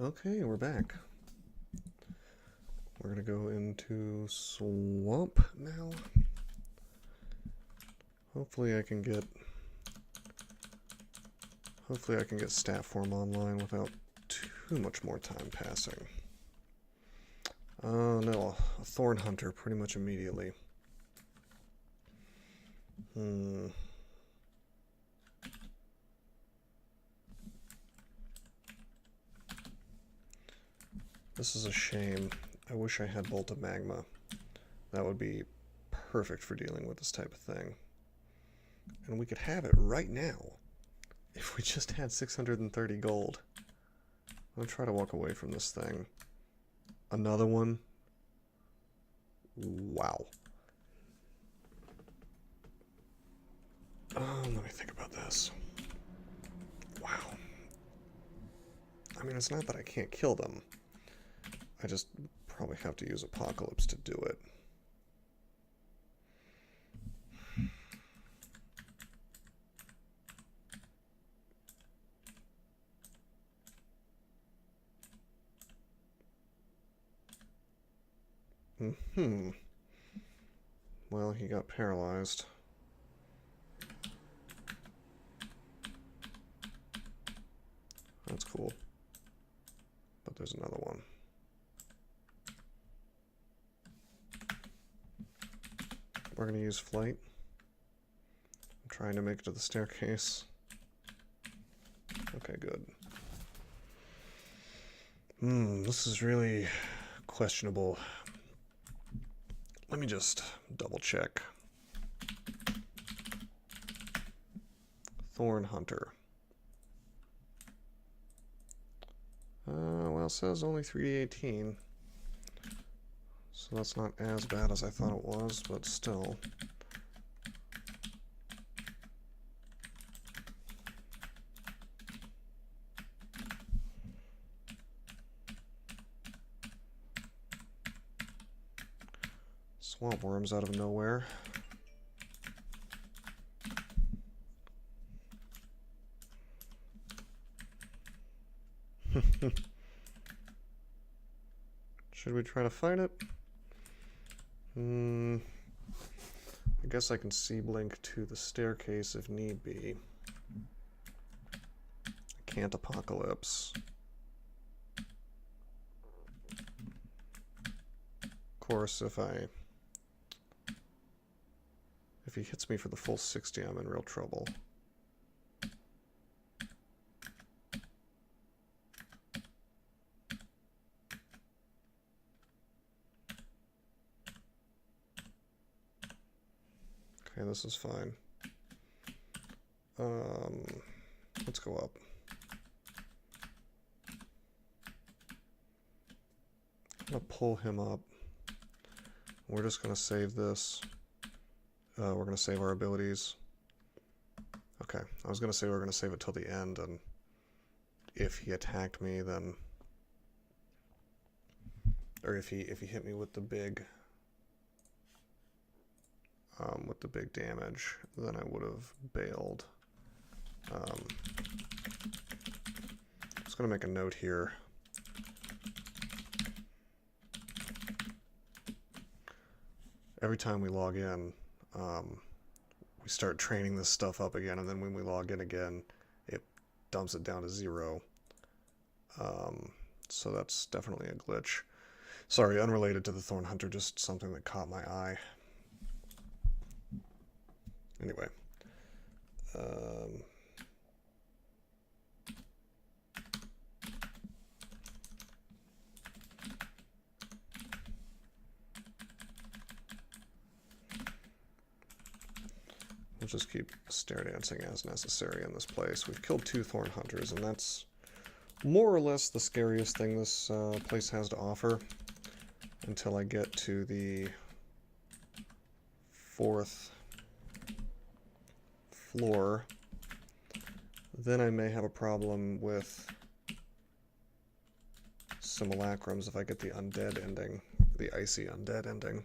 Okay, we're back. We're gonna go into Swamp now. Hopefully I can get staff form online without too much more time passing. No, a Thorn Hunter pretty much immediately. This is a shame. I wish I had Bolt of Magma. That would be perfect for dealing with this type of thing. And we could have it right now if we just had 630 gold. I'm gonna try to walk away from this thing. Another one? Wow. Let me think about this. Wow. I mean, it's not that I can't kill them. I just probably have to use Apocalypse to do it. Well, he got paralyzed. That's cool. But there's another one. We're going to use flight. I'm trying to make it to the staircase. Okay, good. This is really questionable. Let me just double check. Thorn Hunter. Well, it says only 318. So that's not as bad as I thought it was, but still. Swamp worms out of nowhere. Should we try to fight it? I guess I can C-blink to the staircase if need be. I can't Apocalypse. Of course, if he hits me for the full 60, I'm in real trouble. Okay, this is fine. Let's go up. I'm gonna pull him up. We're just gonna save this. We're gonna save our abilities. Okay, I was gonna say we're gonna save it till the end, and if he attacked me, then, or if he hit me with the big damage, then I would have bailed. Just gonna make a note here. Every time we log in, we start training this stuff up again, and then when we log in again, it dumps it down to 0. So that's definitely a glitch. Sorry, unrelated to the Thorn Hunter, just something that caught my eye. Anyway. We'll just keep stair dancing as necessary in this place. We've killed 2 Thorn Hunters, and that's more or less the scariest thing this place has to offer until I get to the 4th floor. Then I may have a problem with simulacrums if I get the undead ending, the icy undead ending.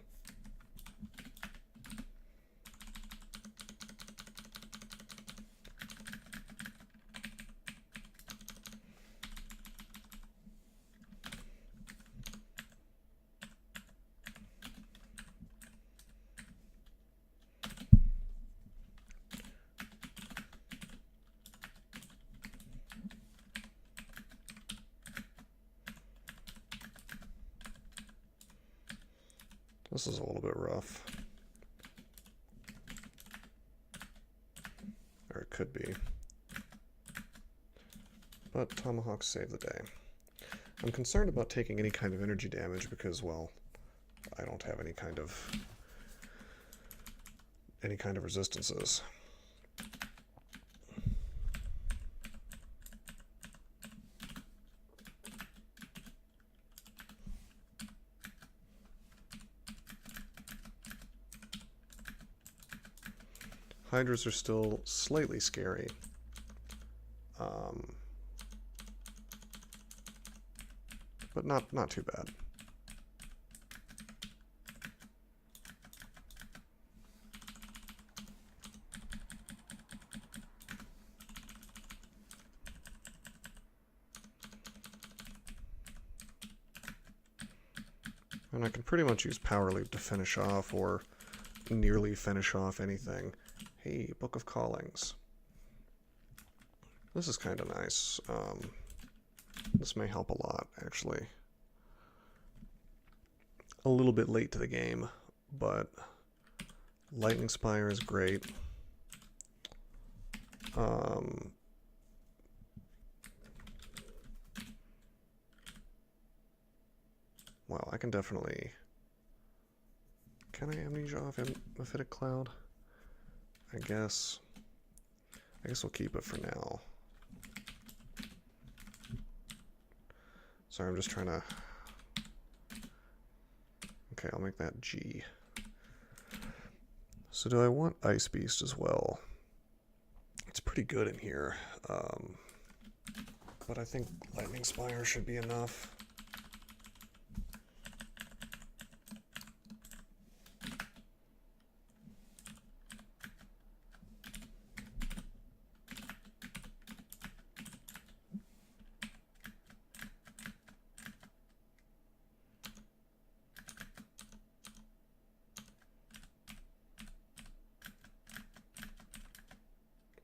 This is a little bit rough. Or it could be. But Tomahawks save the day. I'm concerned about taking any kind of energy damage because, well, I don't have any kind of resistances. Hydras are still slightly scary. But not too bad. And I can pretty much use Power Leap to finish off or nearly finish off anything. Hey, Book of Callings. This is kind of nice. This may help a lot, actually. A little bit late to the game, but Lightning Spire is great. Well, I can definitely... Can I Amnesia off Mephitic Cloud? I guess we'll keep it for now. Sorry, I'm just trying to... Okay, I'll make that G. So do I want Ice Beast as well? It's pretty good in here. But I think Lightning Spire should be enough.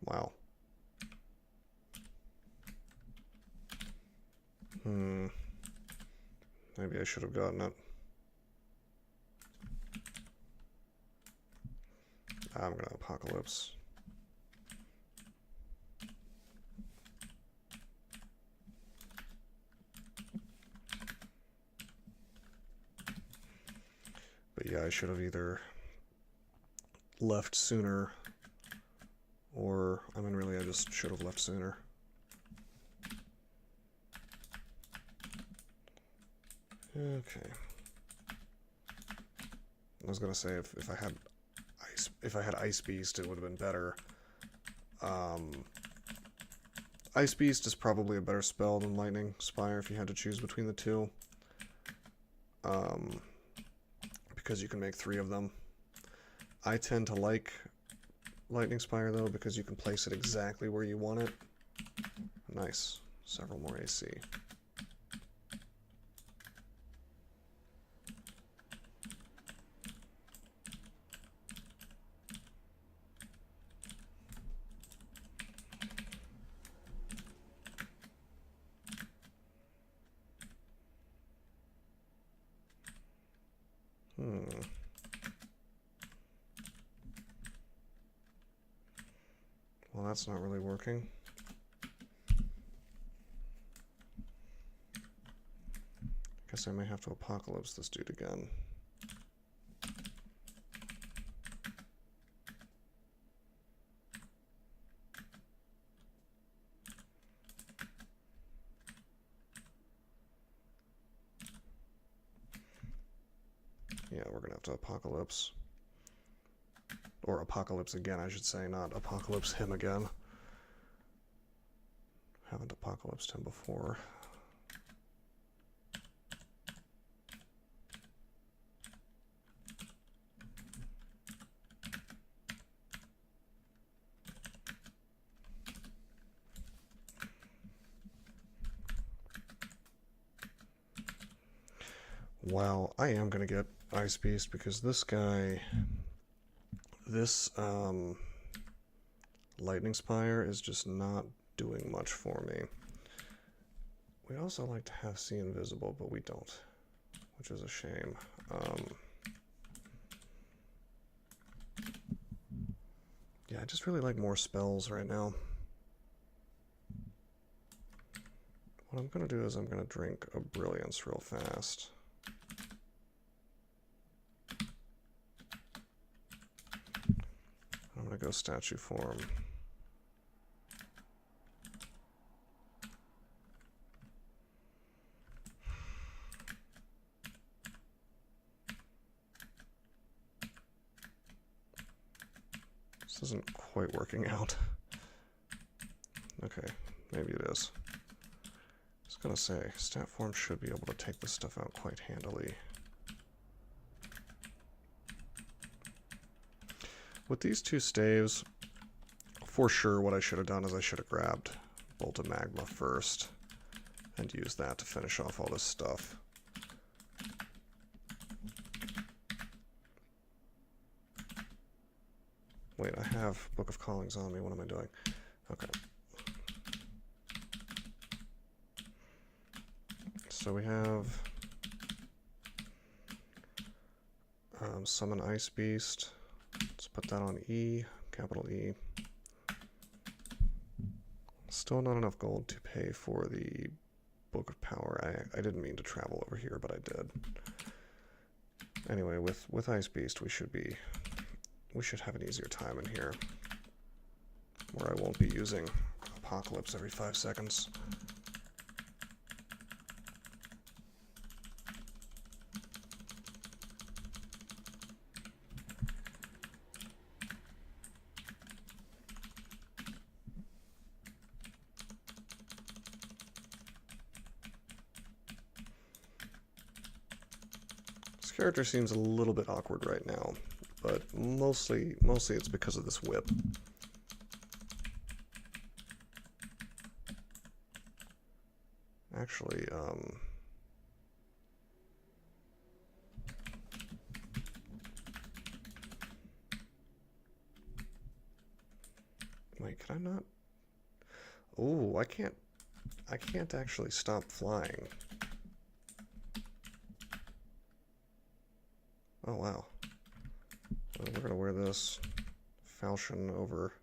Wow. Maybe I should have gotten it. I'm gonna Apocalypse. But yeah, I should have either left sooner or, I mean, really, I just should have left sooner. Okay. I was gonna say if I had Ice Beast, it would have been better. Ice Beast is probably a better spell than Lightning Spire if you had to choose between the two. Because you can make 3 of them. I tend to like Lightning Spire though because you can place it exactly where you want it. Nice. Several more AC. Well, that's not really working. Guess I may have to Apocalypse this dude again. Yeah, we're gonna have to Apocalypse. Or Apocalypse again, I should say, not Apocalypse him again. Haven't Apocalypsed him before. Wow, I am gonna get Ice Beast because this guy, this Lightning Spire is just not doing much for me. We also like to have See Invisible, but we don't, which is a shame. Yeah, I just really like more spells right now. What I'm going to do is I'm going to drink a Brilliance real fast. I'm going to go statue form. This isn't quite working out. Okay, maybe it is. I was gonna say, stat form should be able to take this stuff out quite handily. With these two staves, for sure what I should have done is I should have grabbed Bolt of Magma first and used that to finish off all this stuff. Wait, I have Book of Callings on me. What am I doing? Okay. So we have Summon Ice Beast. Let's put that on E, capital E. Still not enough gold to pay for the Book of Power. I didn't mean to travel over here, but I did. Anyway, with Ice Beast, we should have an easier time in here, where I won't be using Apocalypse every 5 seconds. This character seems a little bit awkward right now, but mostly it's because of this whip. Actually, wait, can I not? Oh, I can't actually stop flying. Oh, wow. Well, we're going to wear this falchion over.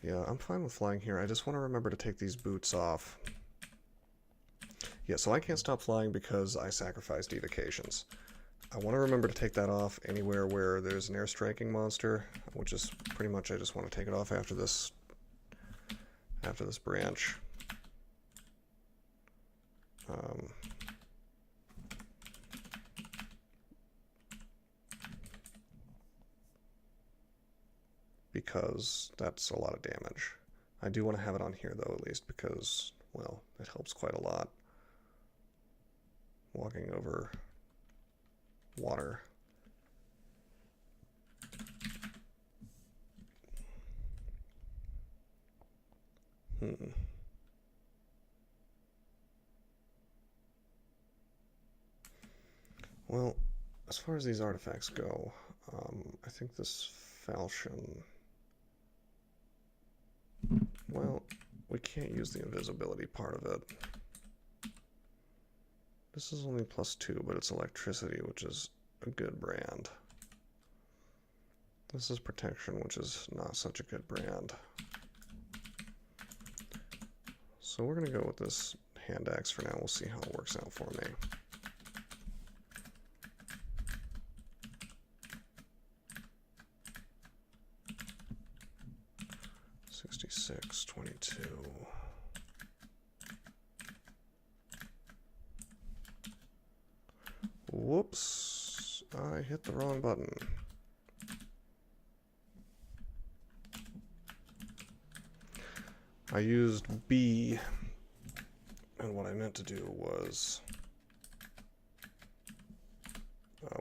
Yeah, I'm fine with flying here. I just want to remember to take these boots off. Yeah, so I can't stop flying because I sacrificed evocations. I want to remember to take that off anywhere where there's an airstriking monster, which is pretty much I just want to take it off after this branch. Because that's a lot of damage. I do want to have it on here though, at least, because, well, it helps quite a lot. Walking over water. Well, as far as these artifacts go, I think this falchion... Well, we can't use the invisibility part of it. This is only +2, but it's electricity, which is a good brand. This is protection, which is not such a good brand. So we're going to go with this hand axe for now. We'll see how it works out for me. $66, $22. Whoops, I hit the wrong button. I used B, and what I meant to do was,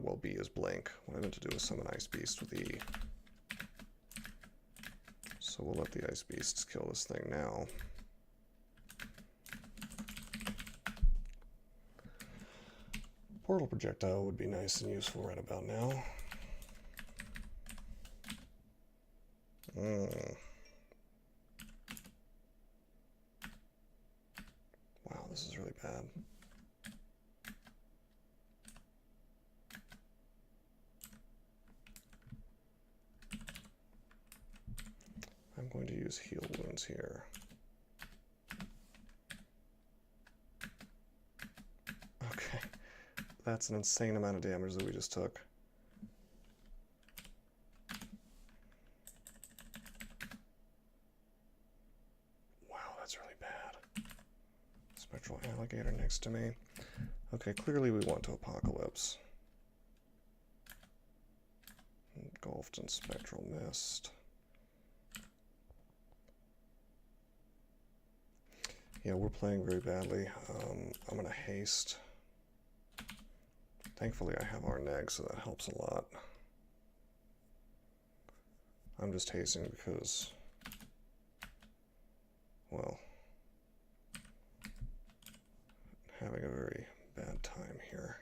well, B is blank. What I meant to do was summon Ice Beast with E. So we'll let the Ice Beasts kill this thing now. Portal projectile would be nice and useful right about now. Wow, this is really bad. use heal wounds here. Okay, that's an insane amount of damage that we just took. Wow, that's really bad. Spectral alligator next to me. Okay, clearly we want to apocalypse. Engulfed in spectral mist. Yeah, we're playing very badly. I'm going to haste. Thankfully I have our neg, so that helps a lot. I'm just hasting because, well, having a very bad time here.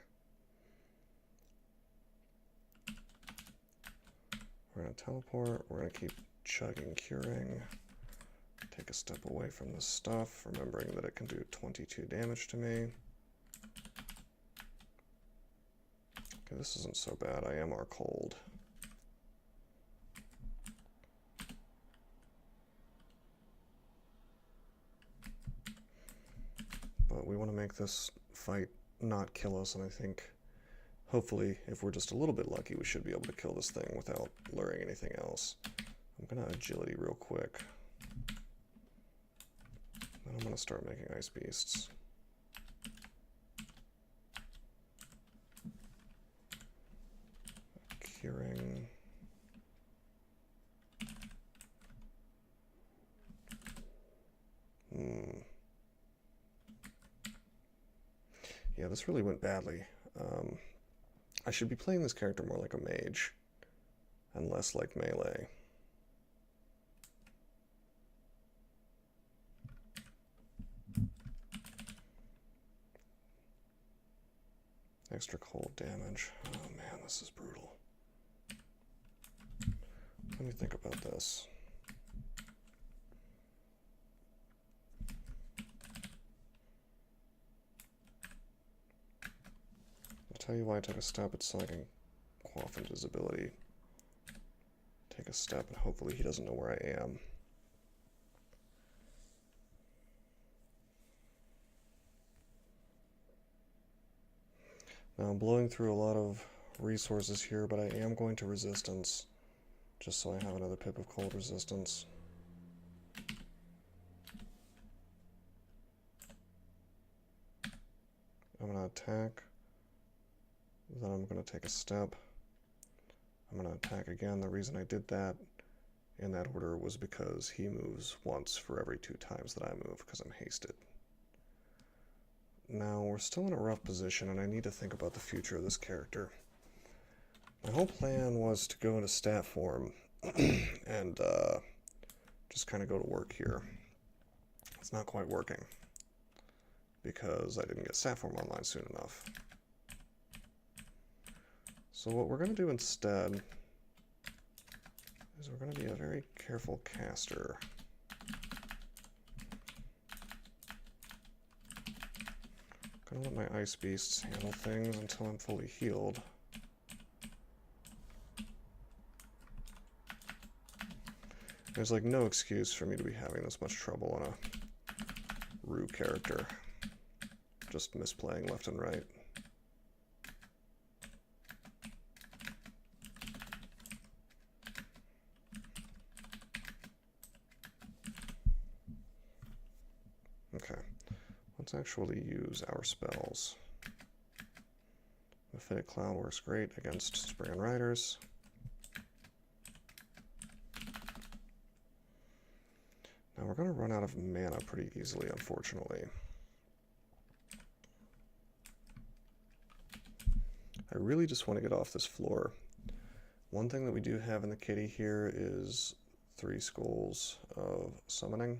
We're going to teleport. We're going to keep chugging curing. Take a step away from this stuff, remembering that it can do 22 damage to me. Okay, this isn't so bad. I am our cold. But we want to make this fight not kill us, and I think, hopefully, if we're just a little bit lucky, we should be able to kill this thing without luring anything else. I'm going to agility real quick. Then I'm going to start making ice beasts. Curing. Yeah, this really went badly. I should be playing this character more like a mage and less like melee. Extra cold damage. Oh man, this is brutal. Let me think about this. I'll tell you why I took a step. It's so I can quaff invisibility. Take a step and hopefully he doesn't know where I am. Now I'm blowing through a lot of resources here, but I am going to resistance, just so I have another pip of cold resistance. I'm going to attack, then I'm going to take a step. I'm going to attack again. The reason I did that in that order was because he moves once for every 2 times that I move, because I'm hasted. Now, we're still in a rough position, and I need to think about the future of this character. My whole plan was to go into stat form and just kind of go to work here. It's not quite working, because I didn't get stat form online soon enough. So what we're going to do instead is we're going to be a very careful caster. I'm going to let my ice beasts handle things until I'm fully healed. There's like no excuse for me to be having this much trouble on a Rue character. Just misplaying left and right. Okay, let's actually use our spells. Mephitic Cloud works great against Spriggan Riders. Now we're going to run out of mana pretty easily, unfortunately. I really just want to get off this floor. One thing that we do have in the kitty here is 3 skulls of summoning.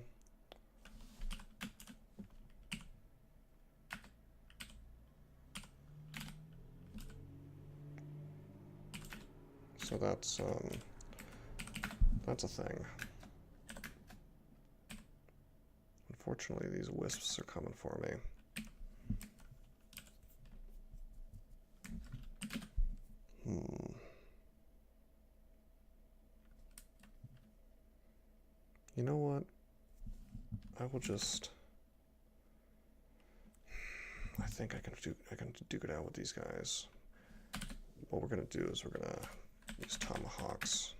So that's a thing. Unfortunately, these wisps are coming for me. You know I will just... I think I can duke it out with these guys. What we're gonna do is we're gonna use tomahawks.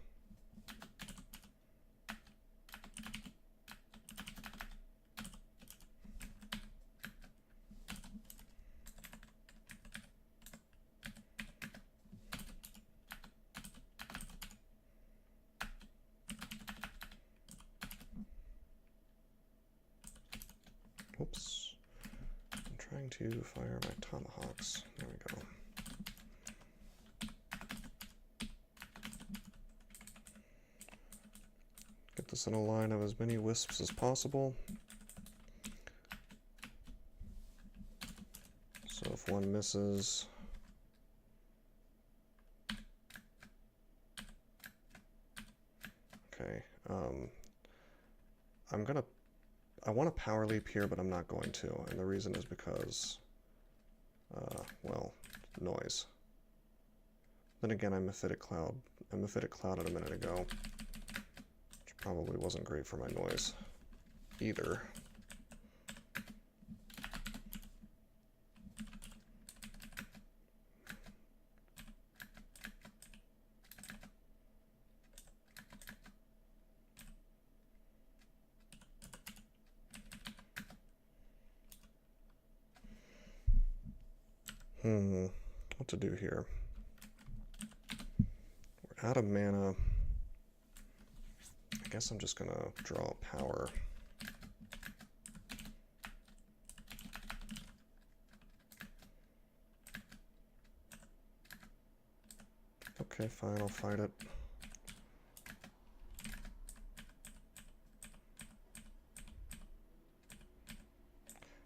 Whoops. I'm trying to fire my tomahawks. There we go. Get this in a line of as many wisps as possible. So if one misses... Okay, I want to power leap here, but I'm not going to, and the reason is because, well, noise. Then again, I Mephitic Clouded a minute ago, which probably wasn't great for my noise either. What to do here? We're out of mana. I guess I'm just gonna draw power. Okay, fine, I'll fight it.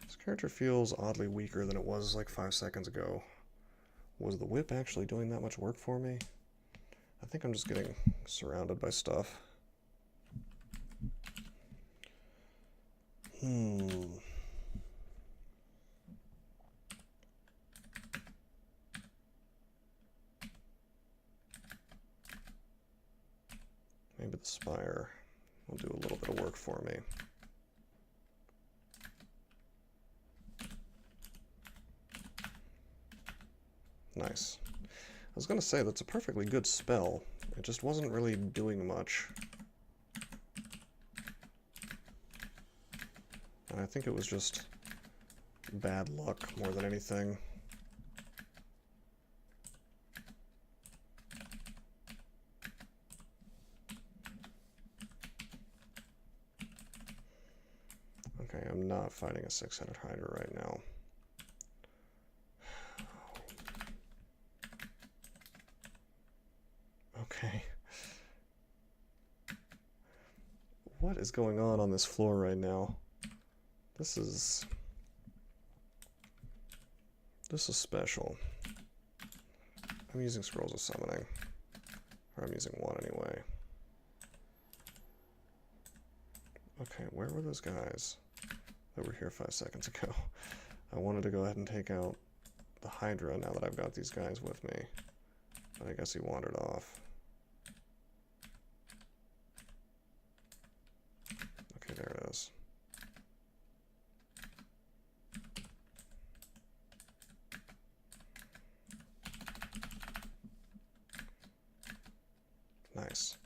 This character feels oddly weaker than it was like 5 seconds ago. Was the whip actually doing that much work for me? I think I'm just getting surrounded by stuff. Maybe the spire will do a little bit of work for me. Nice. I was going to say, that's a perfectly good spell. It just wasn't really doing much. And I think it was just bad luck more than anything. Okay, I'm not fighting a 6-headed Hydra right now. Okay. What is going on this floor right now? This is special. I'm using Scrolls of Summoning. Or I'm using one anyway. Okay, where were those guys that were here 5 seconds ago? I wanted to go ahead and take out the Hydra now that I've got these guys with me. But I guess he wandered off. Okay, there it is. Nice.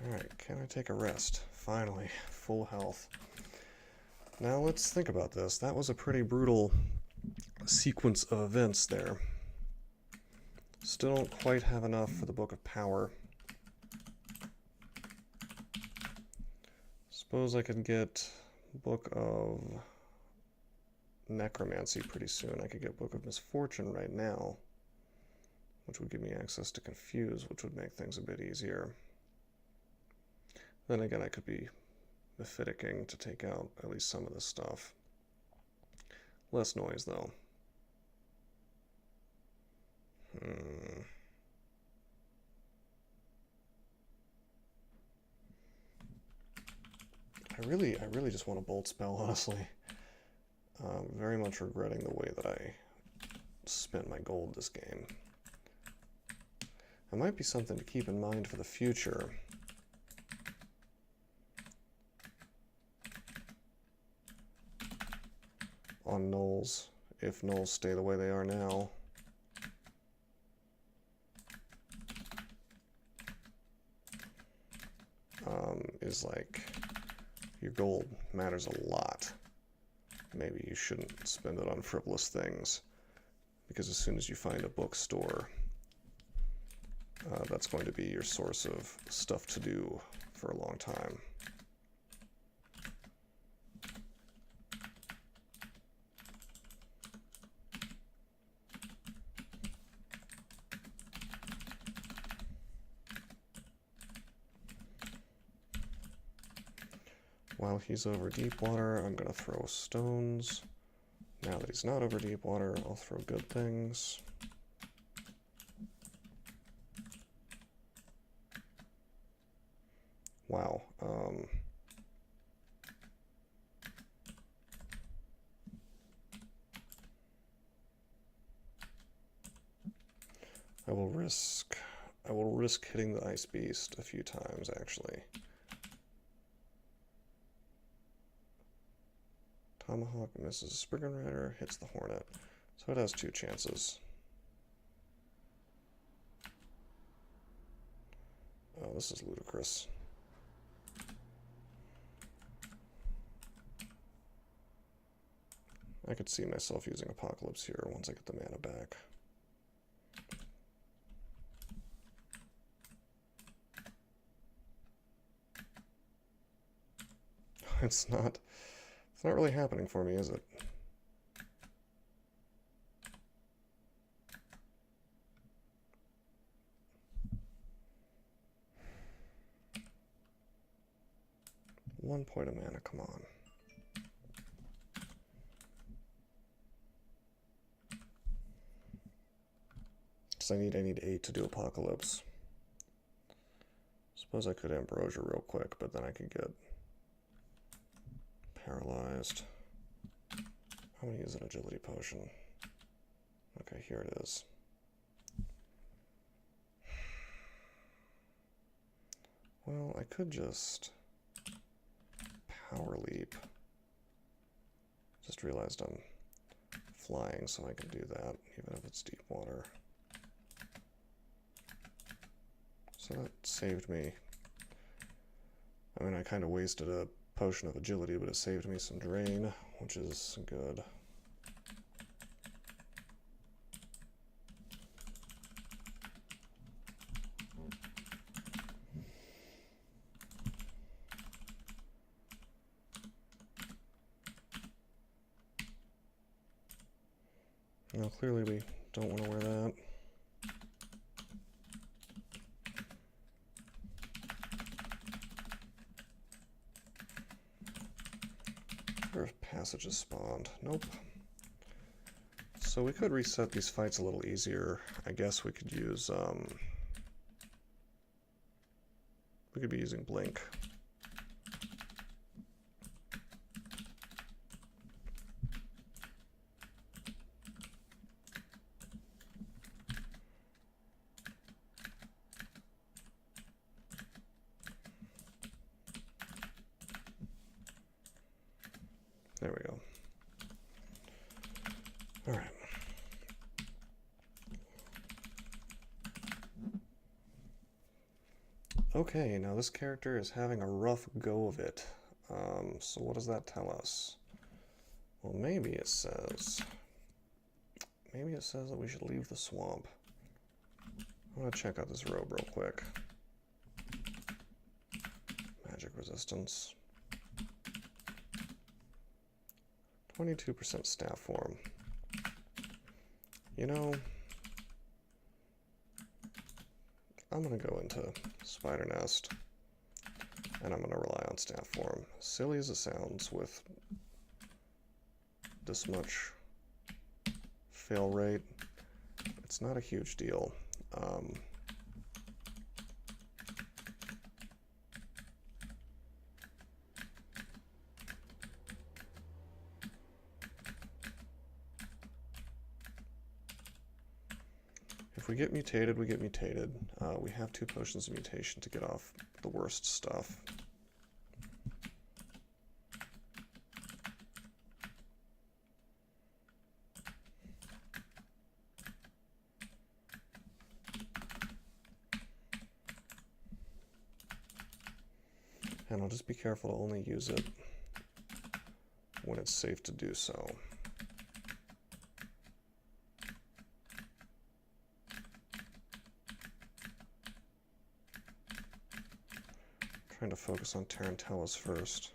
Alright, can I take a rest? Finally, full health. Now let's think about this. That was a pretty brutal sequence of events there. Still don't quite have enough for the Book of Power. Suppose I could get Book of Necromancy pretty soon. I could get Book of Misfortune right now, which would give me access to Confuse, which would make things a bit easier. Then again, I could be Mephiticking to take out at least some of this stuff. Less noise, though. I really just want a bolt spell, honestly. Very much regretting the way that I spent my gold this game. It might be something to keep in mind for the future. on Gnolls, if Gnolls stay the way they are now. Is like your gold matters a lot. Maybe you shouldn't spend it on frivolous things, because as soon as you find a bookstore, that's going to be your source of stuff to do for a long time. While he's over deep water, I'm going to throw stones. Now that he's not over deep water, I'll throw good things. Wow. I will risk hitting the ice beast a few times, actually. Tomahawk misses Spriggan Rider, hits the Hornet. So it has 2 chances. Oh, this is ludicrous. I could see myself using Apocalypse here once I get the mana back. It's not really happening for me, is it? One point of mana, come on. Because I need 8 to do Apocalypse. Suppose I could Ambrosia real quick, but then I could get paralyzed. I'm gonna use an agility potion. Okay, here it is. Well, I could just power leap. Just realized I'm flying, so I can do that, even if it's deep water. So that saved me. I mean, I kind of wasted a potion of agility, but it saved me some drain, which is good. Now, clearly we don't want to wear that. Passages spawned. Nope. So we could reset these fights a little easier. I guess we could use, we could be using Blink. There we go. All right. Okay, now this character is having a rough go of it. So what does that tell us? Well, maybe it says that we should leave the swamp. I'm gonna check out this robe real quick. Magic resistance. 22% staff form. You know, I'm going to go into Spider Nest, and I'm going to rely on staff form. Silly as it sounds with this much fail rate, it's not a huge deal. If we get mutated, we get mutated. We have 2 potions of mutation to get off the worst stuff. And I'll just be careful to only use it when it's safe to do so. Trying to focus on Tarantellas first.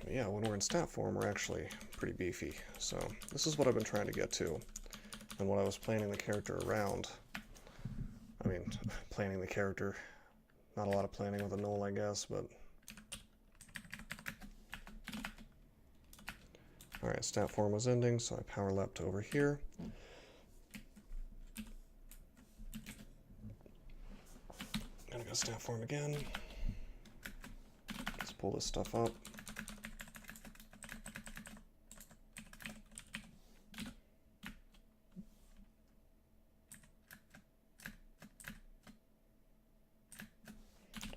But yeah, when we're in stat form, we're actually pretty beefy. So this is what I've been trying to get to, and what I was planning the character around. I mean, planning the character. Not a lot of planning with a Gnoll, I guess, but... Alright, stat form was ending, so I power leapt over here. Gonna go stat form again. Let's pull this stuff up.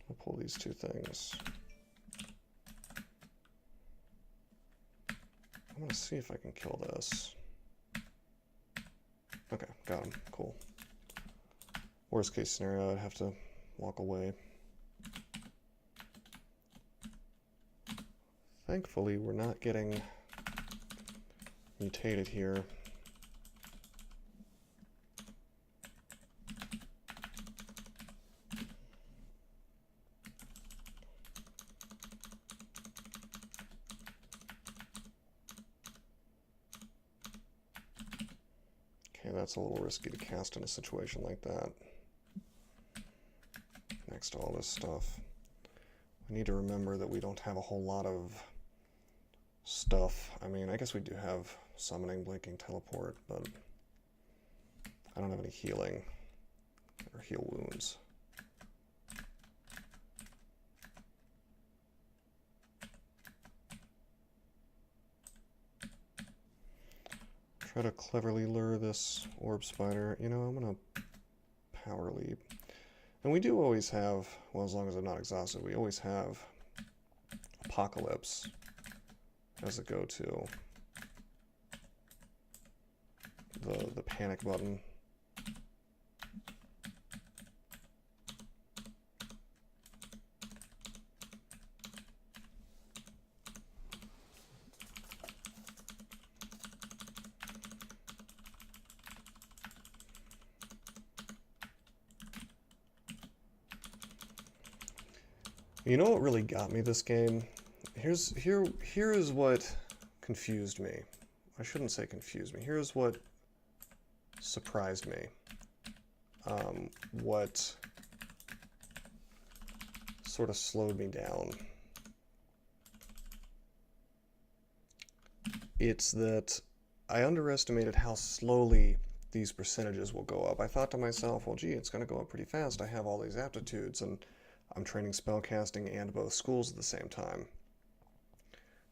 I'll pull these two things. I'm gonna see if I can kill this. Okay, got him. Cool. Worst case scenario, I'd have to walk away. Thankfully, we're not getting mutated here. Okay, that's a little risky to cast in a situation like that. Next to all this stuff. We need to remember that we don't have a whole lot of stuff. I mean, I guess we do have summoning, blinking, teleport, but I don't have any healing or heal wounds. Try to cleverly lure this orb spider. You know, I'm gonna power leap. And we do always have, well, as long as I'm not exhausted, we always have Apocalypse as a go-to. The panic button. You know what really got me this game? Here is what confused me. I shouldn't say confused me. Here's what surprised me. What sort of slowed me down. It's that I underestimated how slowly these percentages will go up. I thought to myself, well, gee, it's going to go up pretty fast. I have all these aptitudes, and I'm training spellcasting and both schools at the same time.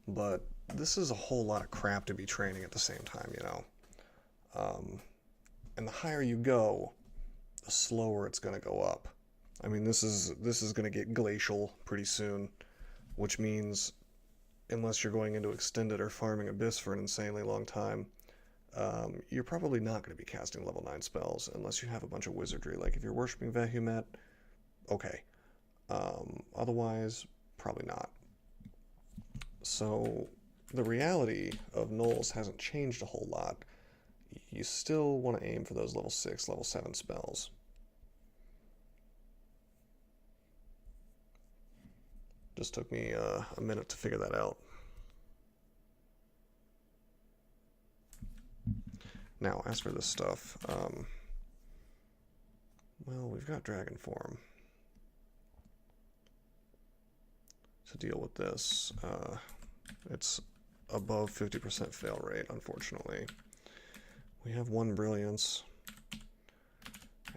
But this is a whole lot of crap to be training at the same time, you know. And the higher you go, the slower it's going to go up. I mean, this is going to get glacial pretty soon, which means unless you're going into Extended or farming Abyss for an insanely long time, you're probably not going to be casting level 9 spells unless you have a bunch of wizardry. Like if you're worshipping Vehumet, okay. Otherwise, probably not. So the reality of Gnolls hasn't changed a whole lot. You still want to aim for those level 6, level 7 spells. Just took me a minute to figure that out. Now, as for this stuff, well, we've got Dragon Form to deal with this. It's above 50% fail rate, unfortunately. We have 1 Brilliance.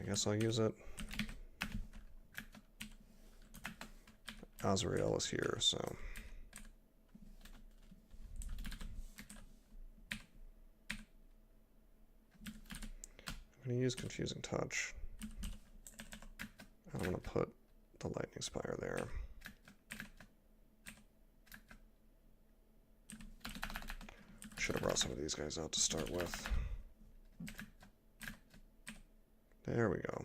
I guess I'll use it. Azrael is here, so... I'm going to use Confusing Touch. I'm going to put the Lightning Spire there. Should have brought some of these guys out to start with. There we go.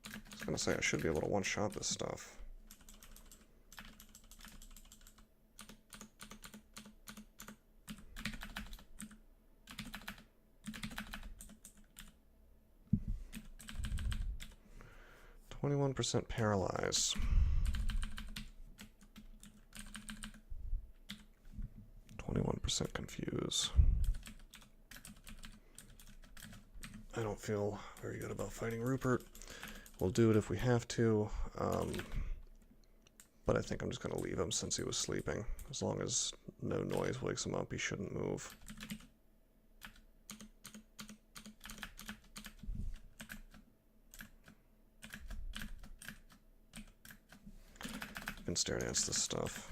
I was gonna say I should be able to one-shot this stuff. %, paralyze. 21% confuse. I don't feel very good about fighting Rupert. We'll do it if we have to, but I think I'm just going to leave him since he was sleeping. As long as no noise wakes him up, he shouldn't move. You can stare dance this stuff.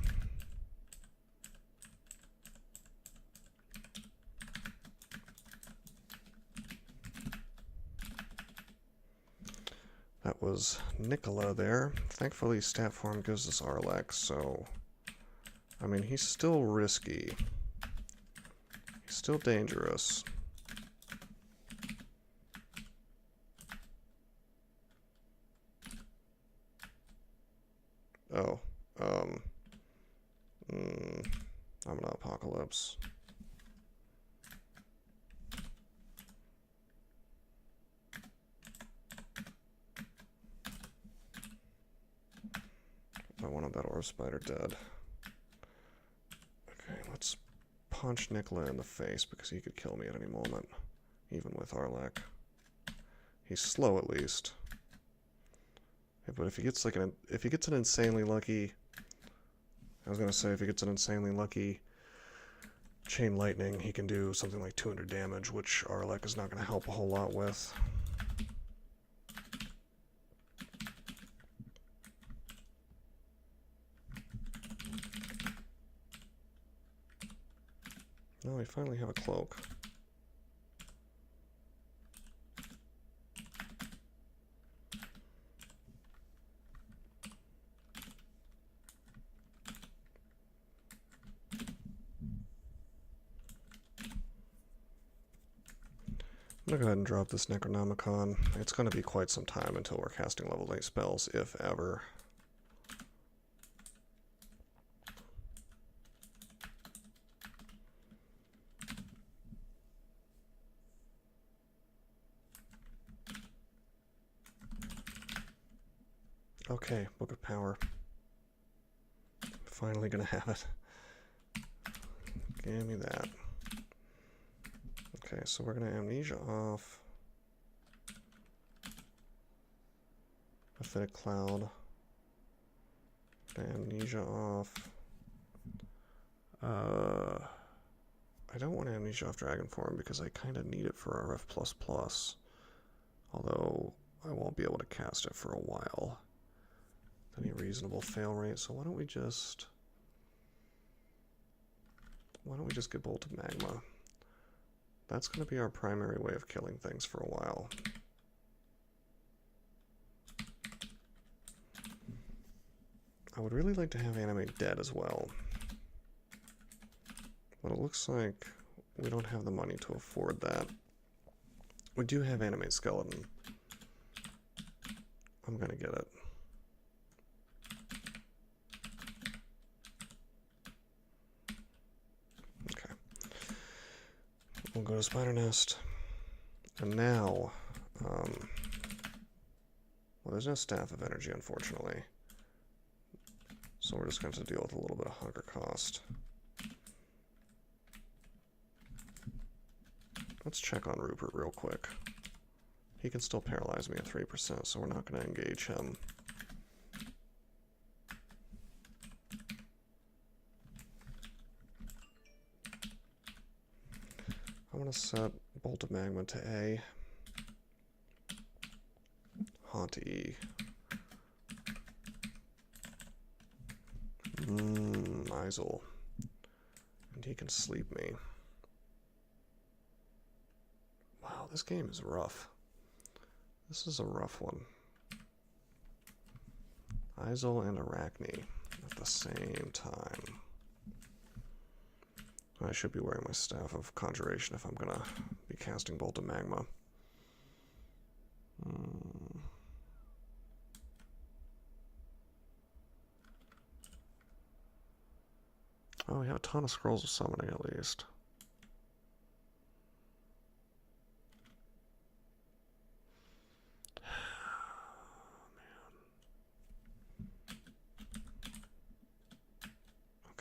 That was Nicola there. Thankfully, stat form gives us Arlek, so... I mean, he's still risky. He's still dangerous. Oh, I'm an apocalypse. I wanted that orb spider dead. Okay, let's punch Nicola in the face because he could kill me at any moment, even with Arlek. He's slow at least. Yeah, but if he gets like if he gets an insanely lucky, I was gonna say if he gets an insanely lucky chain lightning, he can do something like 200 damage, which Arlek is not gonna help a whole lot with. No, we finally have a cloak. I'm gonna go ahead and drop this Necronomicon. It's gonna be quite some time until we're casting level 8 spells, if ever. Okay, Book of Power. Finally gonna have it. Give me that. Okay, so we're gonna Amnesia off. Pathetic Cloud. Amnesia off. I don't want Amnesia off Dragon Form because I kind of need it for RF++. Although I won't be able to cast it for a while. Any reasonable fail rate, so why don't we just get Bolt of Magma? That's going to be our primary way of killing things for a while. I would really like to have Animate dead as well, but it looks like we don't have the money to afford that. We do have Animate Skeleton. I'm going to get it. We'll go to Spider Nest. And now, well, there's no Staff of Energy, unfortunately. So we're just going to have to deal with a little bit of hunger cost. Let's check on Rupert real quick. He can still paralyze me at 3%, so we're not going to engage him. I want to set Bolt of Magma to A. Haunt E. Isel. And he can sleep me. Wow, this game is rough. This is a rough one. Isel and Arachne at the same time. I should be wearing my Staff of Conjuration if I'm gonna be casting Bolt of Magma. Oh, we have a ton of scrolls of summoning at least.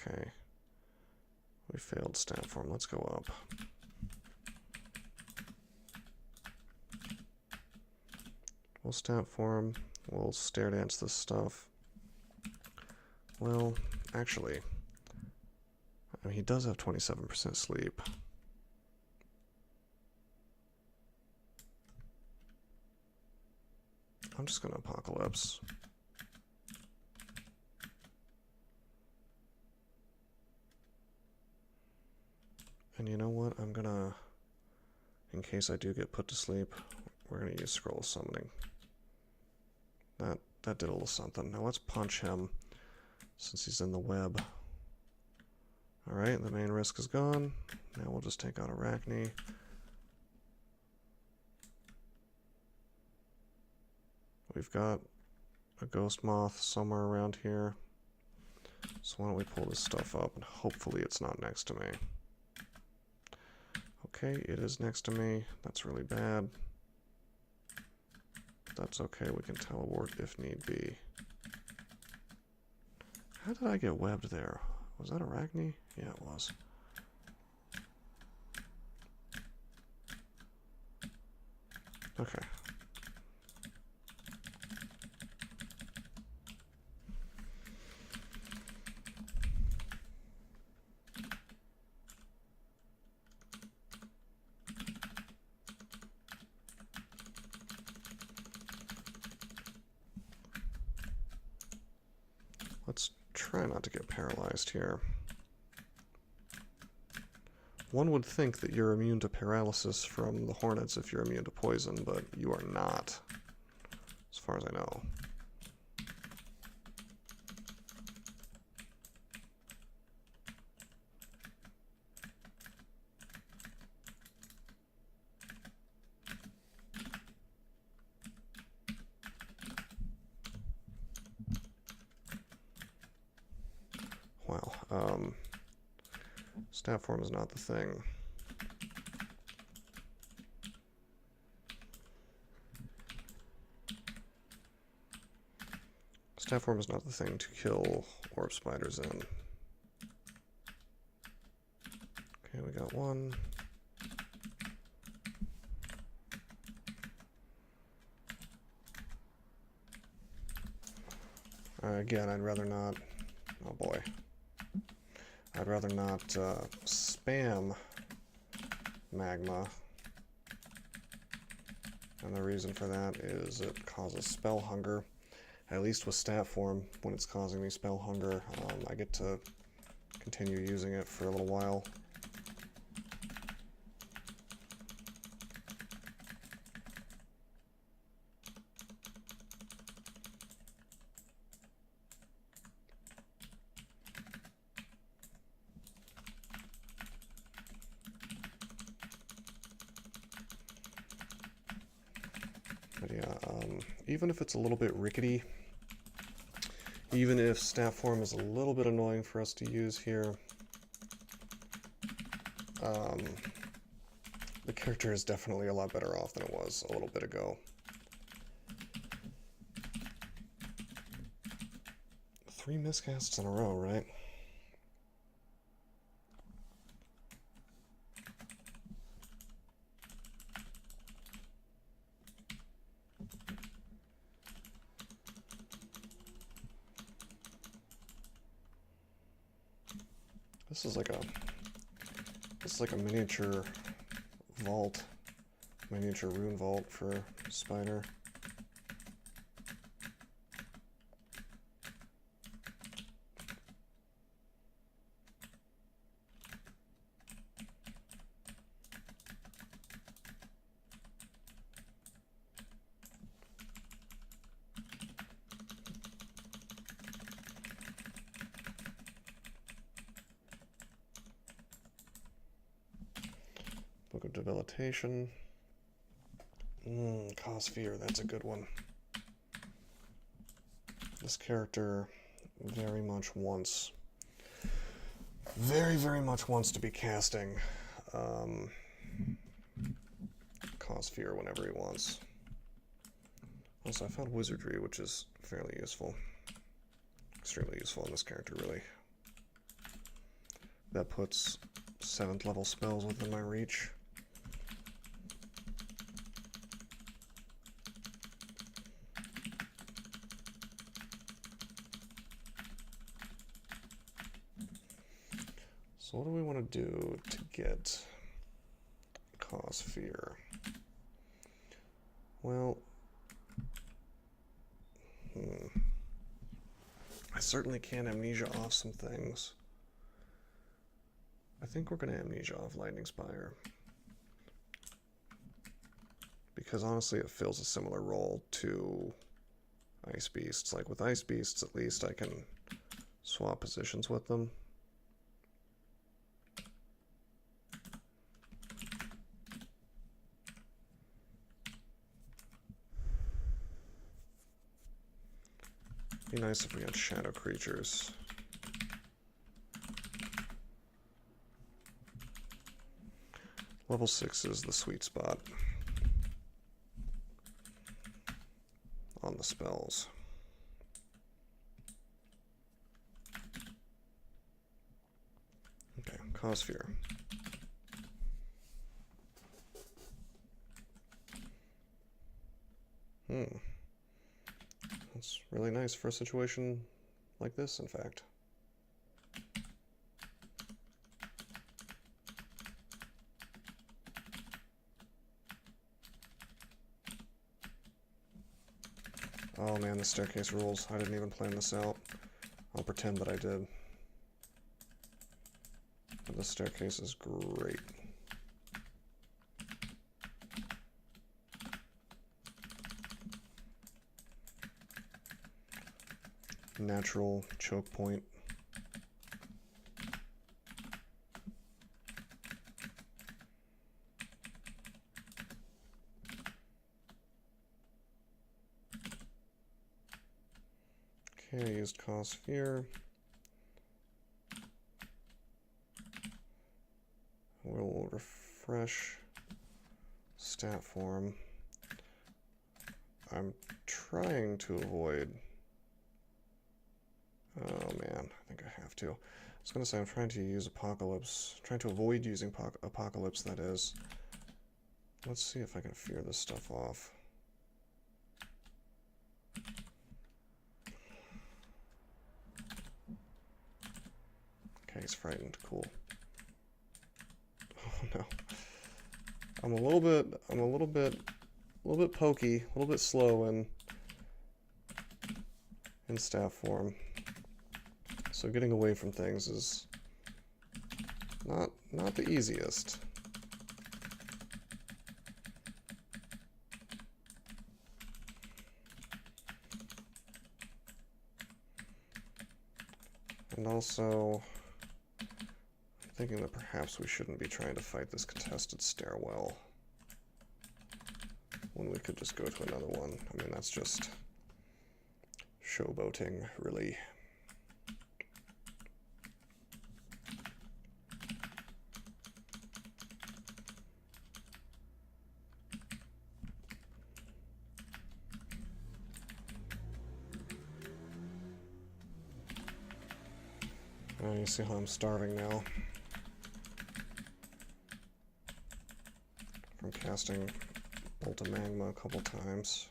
Okay. We failed stat form. Let's go up. We'll stat form. We'll stare dance this stuff. Well, actually, I mean, he does have 27% sleep. I'm just gonna Apocalypse. And you know what? I'm gonna, in case I do get put to sleep, we're gonna use Scroll of Summoning. That did a little something. Now let's punch him since he's in the web. Alright, the main risk is gone. Now we'll just take out Arachne. We've got a Ghost Moth somewhere around here. So why don't we pull this stuff up and hopefully it's not next to me. Okay, it is next to me. That's really bad. That's okay, we can teleport if need be. How did I get webbed there? Was that Arachne? Yeah, it was. Okay. Let's try not to get paralyzed here. One would think that you're immune to paralysis from the hornets if you're immune to poison, but you are not, as far as I know. Wow, stat form is not the thing. Stat form is not the thing to kill orb spiders in. Okay, we got one. Again, I'd rather not. Oh boy. I'd rather not spam magma. And the reason for that is it causes spell hunger. At least with stat form, when it's causing me spell hunger, I get to continue using it for a little while. But yeah, even if it's a little bit rickety, even if stat form is a little bit annoying for us to use here, the character is definitely a lot better off than it was a little bit ago. 3 miscasts in a row, right? This is like a miniature vault, miniature rune vault for Spider. Book of Debilitation. Cause fear, that's a good one. This character very much wants to be casting Cause fear whenever he wants. Also, I found wizardry, which is fairly useful. Extremely useful in this character, really. That puts 7th level spells within my reach. So what do we want to do to get Cause fear? Well, I certainly can amnesia off some things. I think we're going to amnesia off Lightning Spire. Because honestly, it fills a similar role to Ice Beasts. Like with Ice Beasts, at least I can swap positions with them. Be nice if we had shadow creatures. Level 6 is the sweet spot on the spells. Okay, Cause fear. That's really nice for a situation like this, in fact. Oh man, the staircase rules. I didn't even plan this out. I'll pretend that I did. But the staircase is great. Natural choke point. Okay, I used Cause fear. We'll refresh stat form. I'm trying to avoid... Oh man, I think I have to. I was going to say I'm trying to use Apocalypse. Trying to avoid using Apocalypse, that is. Let's see if I can fear this stuff off. Okay, he's frightened. Cool. Oh no. I'm a little bit pokey, a little bit slow in staff form. So getting away from things is not the easiest. And also, I'm thinking that perhaps we shouldn't be trying to fight this contested stairwell when we could just go to another one. I mean, that's just showboating, really. You see how I'm starving now from casting Bolt of Magma a couple times.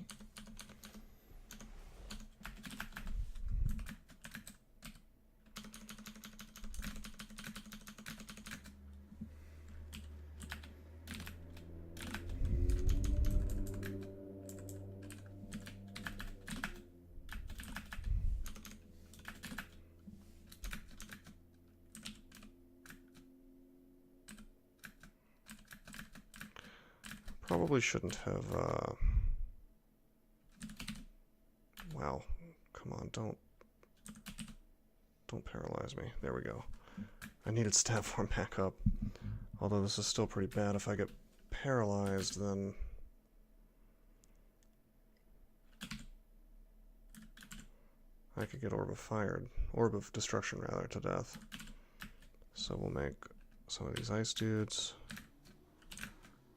Probably shouldn't have, wow, come on, don't paralyze me. There we go. I needed stat form back up. Although this is still pretty bad. If I get paralyzed, then I could get Orb of Destruction rather, to death. So we'll make some of these ice dudes,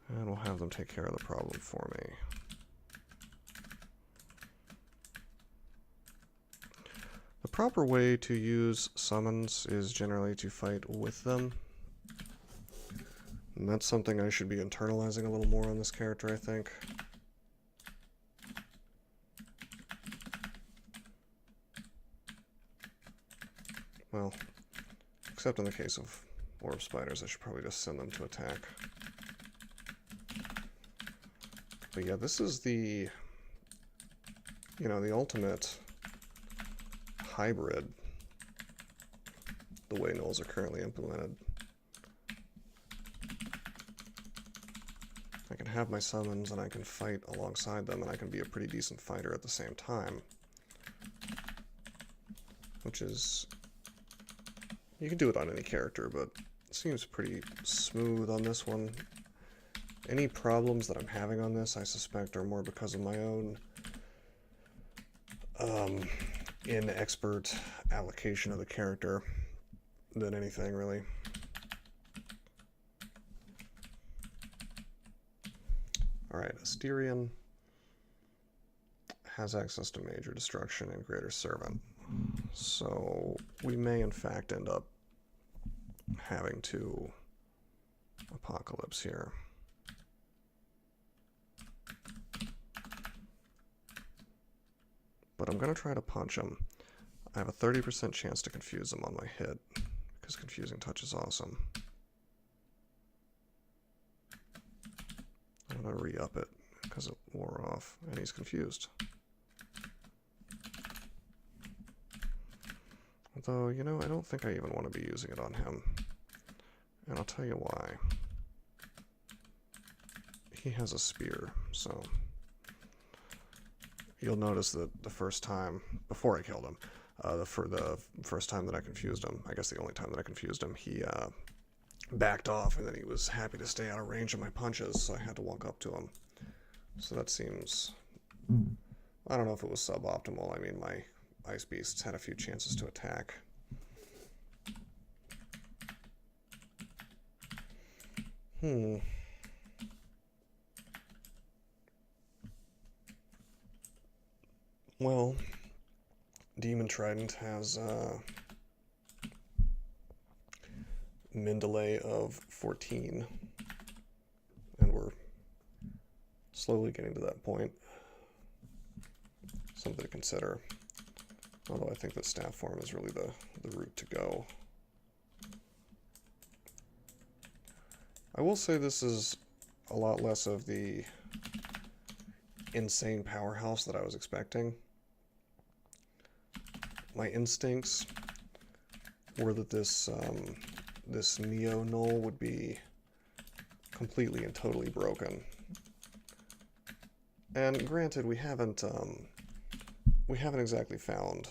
and we'll have them take care of the problem for me. The proper way to use summons is generally to fight with them. And that's something I should be internalizing a little more on this character, I think. Well, except in the case of orb spiders, I should probably just send them to attack. But yeah, this is the, you know, the ultimate hybrid, the way Gnolls are currently implemented. I can have my summons and I can fight alongside them, and I can be a pretty decent fighter at the same time. Which is, you can do it on any character, but it seems pretty smooth on this one. Any problems that I'm having on this, I suspect, are more because of my own inexpert allocation of the character than anything, really. Alright, Asterion has access to Major Destruction and Greater Servant. So we may in fact end up having to Apocalypse here. But I'm going to try to punch him. I have a 30% chance to confuse him on my hit, because Confusing Touch is awesome. I'm going to re-up it, because it wore off, and he's confused. Although, you know, I don't think I even want to be using it on him. And I'll tell you why. He has a spear, so you'll notice that the first time, before I killed him, the first time that I confused him, I guess the only time that I confused him, he backed off, and then he was happy to stay out of range of my punches, so I had to walk up to him. So that seems, I don't know if it was suboptimal. I mean, my Ice Beasts had a few chances to attack. Well, Demon Trident has min delay of 14, and we're slowly getting to that point. Something to consider. Although I think that staff form is really the route to go. I will say this is a lot less of the insane powerhouse that I was expecting. My instincts were that this this Neo Gnoll would be completely and totally broken. And granted, we haven't exactly found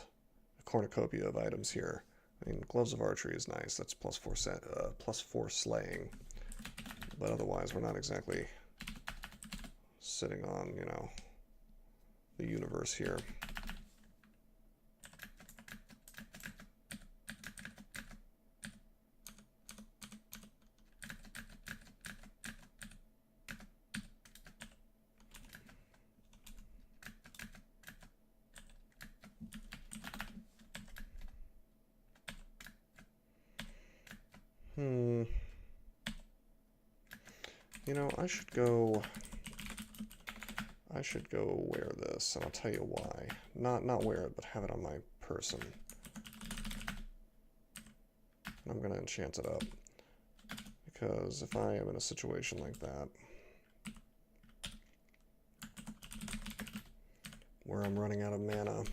a cornucopia of items here. I mean, Gloves of Archery is nice. That's +4 slaying. But otherwise, we're not exactly sitting on, you know, the universe here. You know, I should go wear this, and I'll tell you why. Not wear it, but have it on my person. And I'm gonna enchant it up. Because if I am in a situation like that, where I'm running out of mana,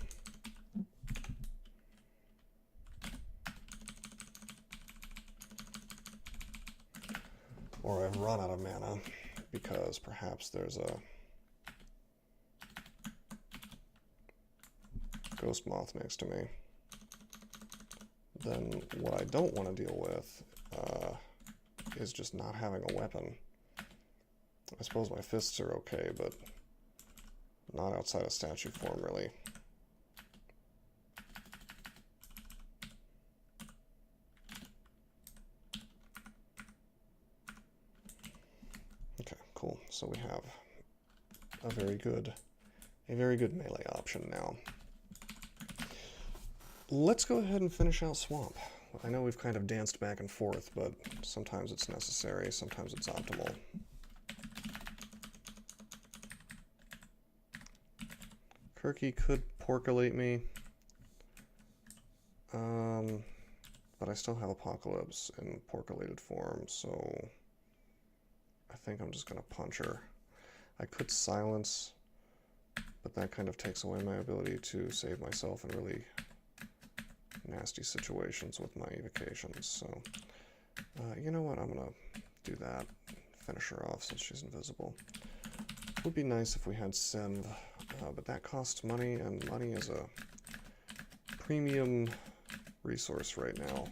or I've run out of mana because perhaps there's a Ghost Moth next to me, then what I don't want to deal with is just not having a weapon. I suppose my fists are okay, but not outside of statue form, really. cool. So we have a very good melee option now. Let's go ahead and finish out Swamp. I know we've kind of danced back and forth, but sometimes it's necessary, sometimes it's optimal. Kirky could porculate me, but I still have Apocalypse in porculated form, so I think I'm just going to punch her. I could silence, but that kind of takes away my ability to save myself in really nasty situations with my evocations. So, you know what? I'm going to do that. Finish her off since she's invisible. It would be nice if we had Synth, but that costs money, and money is a premium resource right now.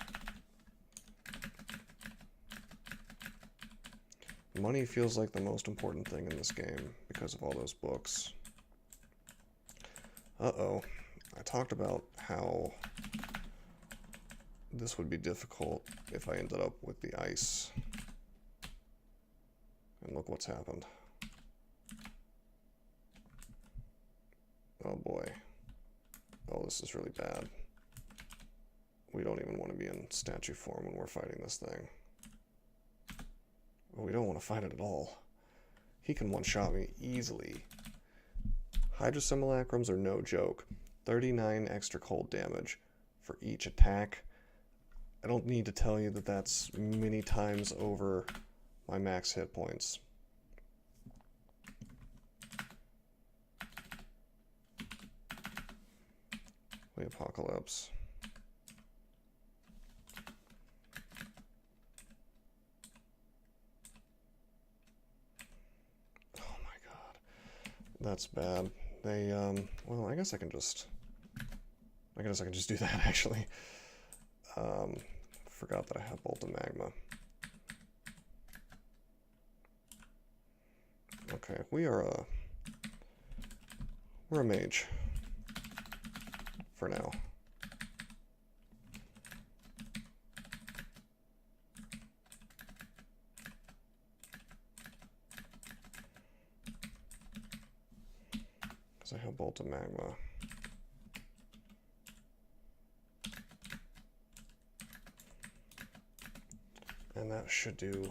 Money feels like the most important thing in this game because of all those books. Uh-oh. I talked about how this would be difficult if I ended up with the ice. And look what's happened. Oh boy. Oh, this is really bad. We don't even want to be in statue form when we're fighting this thing. Oh, we don't want to fight it at all. He can one-shot me easily. Hydra Simulacrums are no joke. 39 extra cold damage for each attack. I don't need to tell you that that's many times over my max hit points. The Apocalypse. Oh my god. That's bad. They, well, I guess I can just do that, actually. Forgot that I have Bolt of Magma. Okay, we're a mage. For now. Because I have Bolt of Magma. And that should do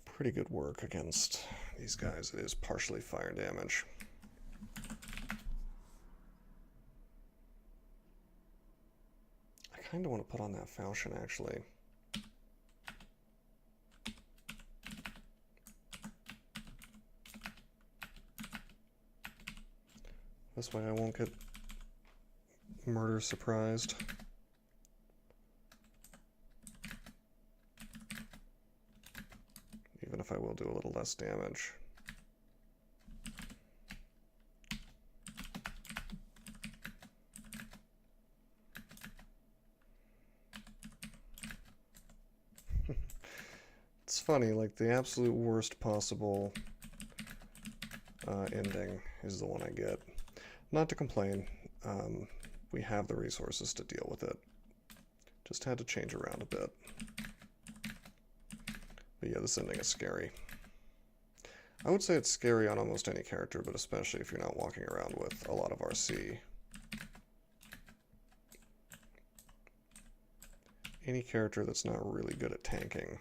pretty good work against these guys. It is partially fire damage. I kind of want to put on that falchion, actually. This way I won't get murder surprised. Even if I will do a little less damage. It's funny, like the absolute worst possible ending is the one I get. Not to complain, we have the resources to deal with it. Just had to change around a bit. But yeah, this ending is scary. I would say it's scary on almost any character, but especially if you're not walking around with a lot of RC. Any character that's not really good at tanking.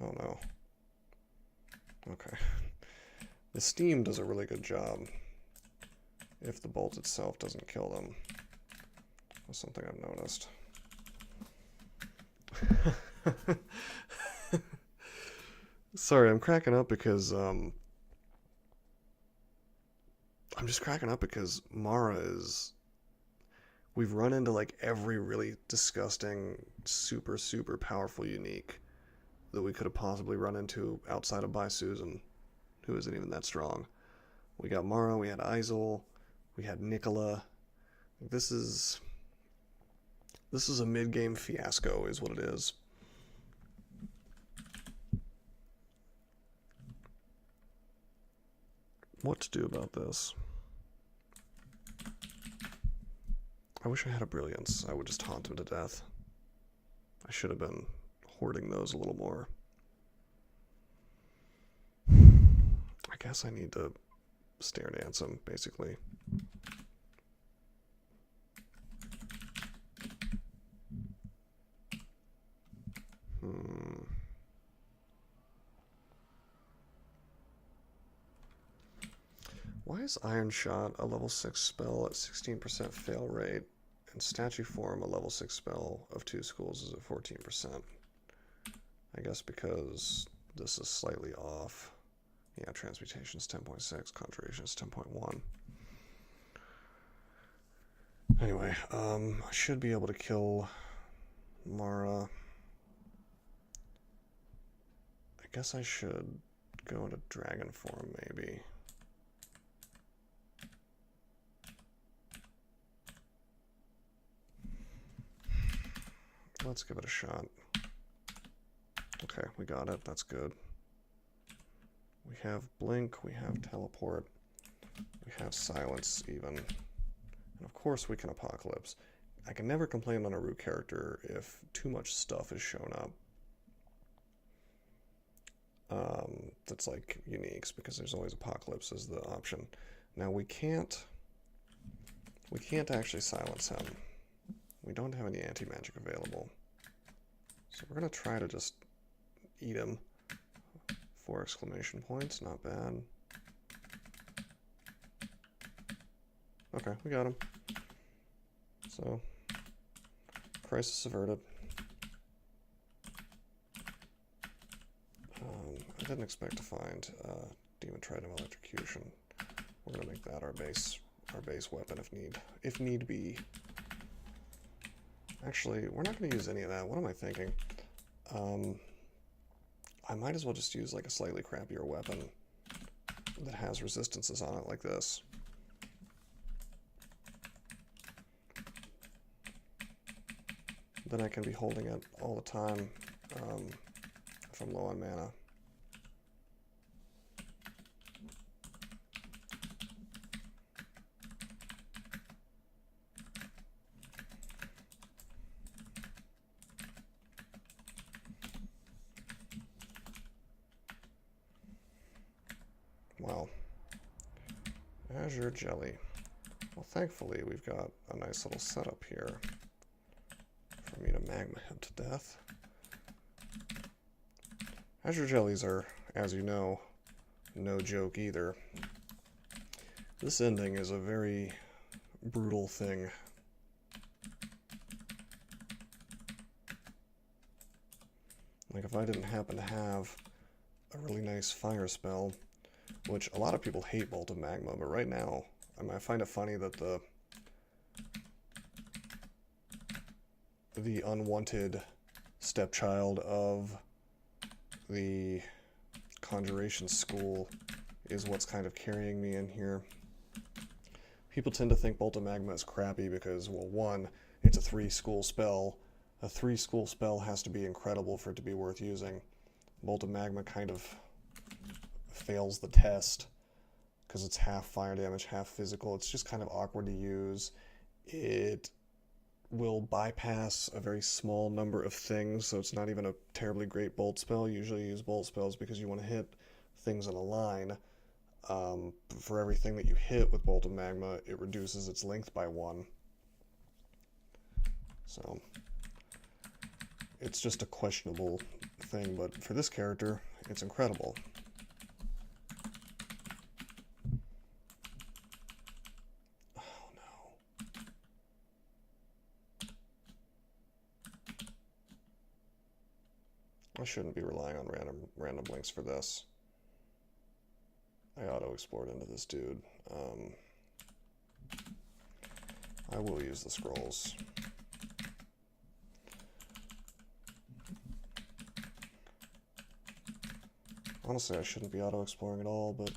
Oh no. Okay. The steam does a really good job if the bolt itself doesn't kill them. That's something I've noticed. Sorry, I'm cracking up because I'm just cracking up because Mara is... We've run into like every really disgusting, super powerful unique that we could have possibly run into outside of By Susan, who isn't even that strong. We got Mara, we had Isol, we had Nicola. This is a mid-game fiasco, is what it is. what to do about this. I wish I had a brilliance. I would just haunt him to death. I should have been hoarding those a little more. I guess I need to stare dance him, basically. Why is Iron Shot a level 6 spell at 16% fail rate, and Statue Form, a level 6 spell of 2 schools, is at 14%? I guess because this is slightly off. Yeah, Transmutation is 10.6, Conjuration is 10.1. Anyway, I should be able to kill Mara. I guess I should go into Dragon Form, maybe. Let's give it a shot. Okay, we got it. That's good. We have Blink, we have Teleport, we have Silence even. And of course we can Apocalypse. I can never complain on a root character if too much stuff is shown up. That's like uniques, because there's always Apocalypse as the option. Now we can't actually silence him. We don't have any anti-magic available. So we're going to try to just eat him. 4 exclamation points, not bad. Okay, we got him. So, crisis averted. I didn't expect to find Demon Trident Electrocution. We're going to make that our base weapon if need be. Actually, we're not going to use any of that. What am I thinking? I might as well just use like a slightly crappier weapon that has resistances on it like this. Then I can be holding it all the time if I'm low on mana. Well, Azure Jelly. Well, thankfully we've got a nice little setup here for me to magma him to death. Azure Jellies are, as you know, no joke either. This ending is a very brutal thing. Like, if I didn't happen to have a really nice fire spell, which a lot of people hate Bolt of Magma, but right now, I find it funny that the unwanted stepchild of the Conjuration School is what's kind of carrying me in here. People tend to think Bolt of Magma is crappy because, well, one, it's a 3-school spell. A 3-school spell has to be incredible for it to be worth using. Bolt of Magma kind of fails the test because it's half fire damage, half physical. It's just kind of awkward to use. It will bypass a very small number of things, so it's not even a terribly great bolt spell. Usually you use bolt spells because you want to hit things in a line. For everything that you hit with Bolt of Magma, it reduces its length by 1. So it's just a questionable thing, but for this character, it's incredible. Oh no. I shouldn't be relying on random links for this. I auto-explored into this dude. I will use the scrolls. Honestly, I shouldn't be auto-exploring at all, but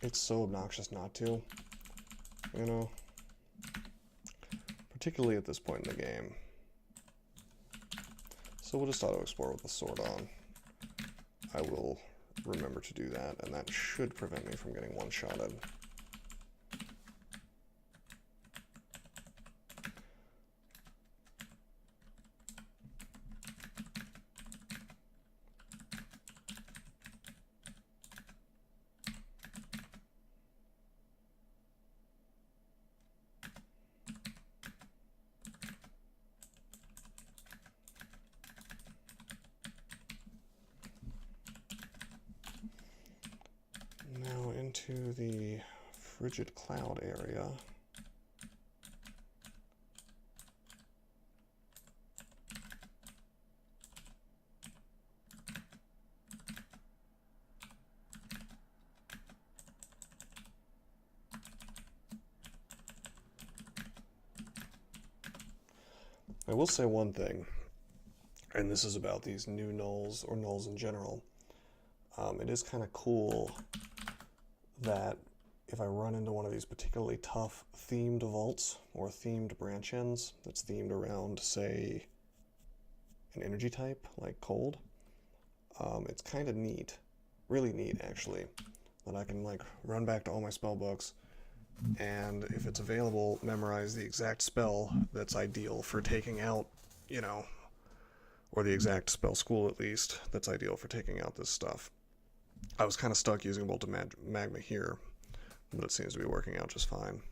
it's so obnoxious not to, you know? Particularly at this point in the game. So we'll just auto-explore with the sword on. I will remember to do that, and that should prevent me from getting one-shotted. Now into the frigid cloud area. I will say one thing, and this is about these new gnolls, or gnolls in general. It is kind of cool that if I run into one of these particularly tough themed vaults or themed branch ends that's themed around, say, an energy type like cold, it's kind of neat, really neat actually, that I can like run back to all my spell books and if it's available, memorize the exact spell that's ideal for taking out, you know, or the exact spell school at least that's ideal for taking out this stuff. I was kind of stuck using Bolt of Magma here, but it seems to be working out just fine.